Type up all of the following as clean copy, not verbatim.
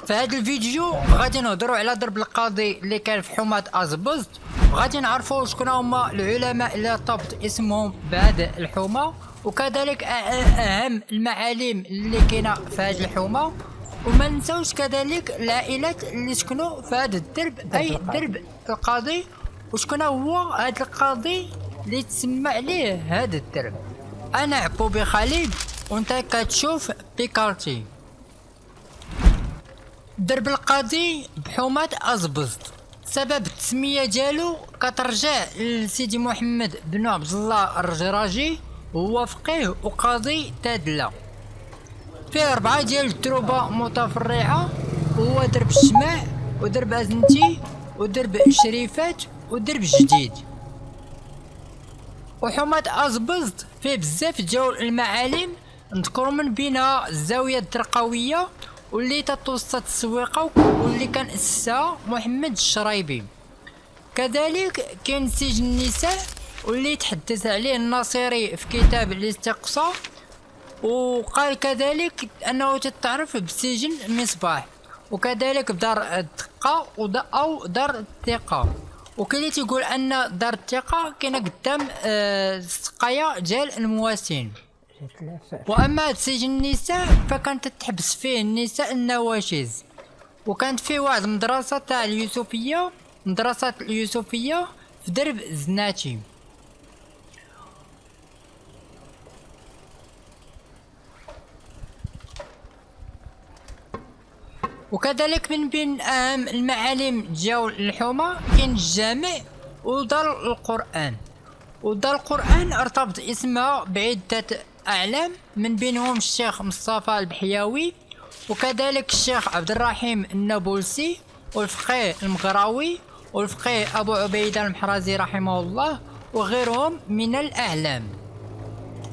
في هذا الفيديو غادي نهضروا على ضرب القاضي اللي كان في حومة أزبزط، وغادي نعرفوا شكون هما العلماء اللي ارتبط اسمهم بهذه الحومة، وكذلك اهم المعالم اللي كاينه في هذه الحومة. وما ننساوش كذلك العائلات اللي سكنوا في هذا الدرب، اي درب القاضي، وشكون هو هذا القاضي اللي تسمى عليه هذا الدرب. انا عبوبي خالد وانت كتشوف بيكارتي. درب القاضي بحومة أزبزط، سبب التسمية ديالو كترجع لسيدي محمد بن عبد الله الرجراجي، هو فقيه وقاضي تادلة. فيه 4 ديال الدروبة متفرعة، وهو درب الشماع ودرب أزنتي ودرب شريفات ودرب جديد. وحومة أزبزط فيه بزاف ديال المعالم، نذكر من بينها الزاوية الدرقوية واللي تتوسط السويقة واللي كان أسسها محمد الشرايبي. كذلك كاين سجن النساء واللي تحدث عليه الناصري في كتاب الاستقصاء، وقال كذلك انه تتعرف بسجن المصباح، وكذلك بدار الدقة او دار الثقة. وكاين اللي تيقول ان دار الثقة كاينه قدام السقاية ديال المواسين. واما سجن النساء فكانت تحبس فيه النساء النواشز، وكانت فيه واحد المدرسة تاع اليوسفية، مدرسة اليوسفية في درب زناتي. وكذلك من بين اهم المعالم ديال الحومة كاين الجامع ودار القرآن. ودار القرآن ارتبط اسمها بعدة أعلام، من بينهم الشيخ مصطفى البحياوي، وكذلك الشيخ عبد الرحيم النابلسي، والفقيه المغراوي، والفقيه أبو عبيدة المحرزي رحمه الله، وغيرهم من الأعلام.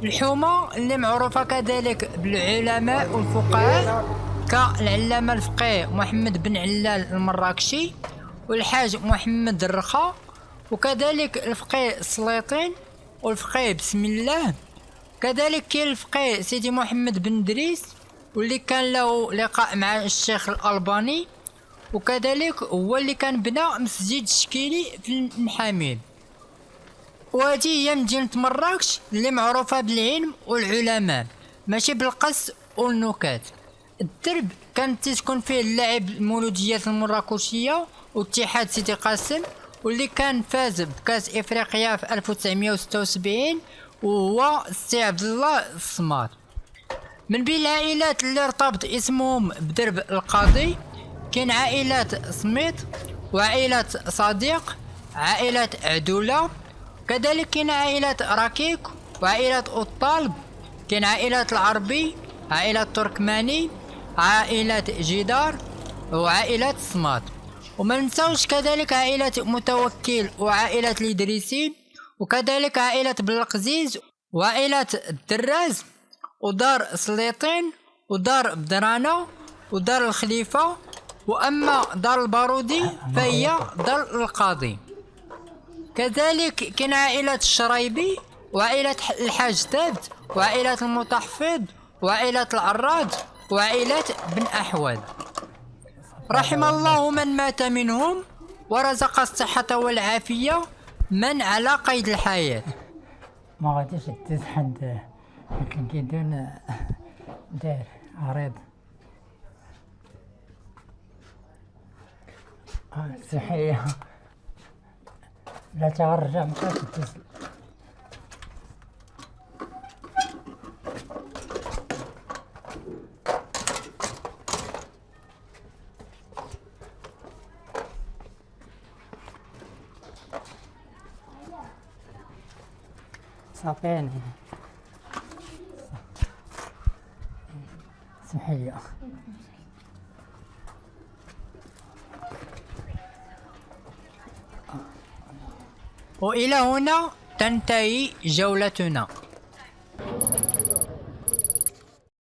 الحومة اللي معروفة كذلك بالعلماء والفقهاء كالعلامة الفقيه محمد بن علال المراكشي، والحاج محمد الرخا، وكذلك الفقيه السليطين، والفقيه بسم الله. كذلك كاين الفقيه سيدي محمد بن دريس واللي كان له لقاء مع الشيخ الألباني، وكذلك هو اللي كان بنى مسجد الشكيلي في المحاميل. وهذه هي مدينة مراكش اللي معروفة بالعلم والعلماء، ماشي بالقص والنكات. الدرب كانت تسكن فيه اللاعب المولوديات المراكشية واتحاد سيدي قاسم، واللي كان فاز بكاس افريقيا في 1976، وهو السي عبد الله الصماد. من بين العائلات اللي ارتبط اسمهم بدرب القاضي كاين عائلة سميط، وعائلة صديق، عائلة عدولة، كذلك كاين عائلة ركيك، وعائلة الطالب، كاين عائلة العربي، عائلة تركماني، عائلة جدار، وعائلة صماد. وما ننساوش كذلك عائلة متوكل وعائلة الإدريسي، وكذلك عائلة بلقزيز وعائلة الدراز، ودار سليطين، ودار بدرانة، ودار الخليفة. وأما دار البارودي فهي دار القاضي. كذلك كاين عائلة الشرايبي، وعائلة الحاج ثابت، وعائلة المتحفظ، وعائلة العراض، وعائلة بن أحوال. رحم الله من مات منهم ورزق الصحة والعافية من على قيد الحياة. ما غاديش تدز حد لكن كيدون داير عريض صحية لا ترجع مابقاش تدز. صافين صحية. وإلى هنا تنتهي جولتنا.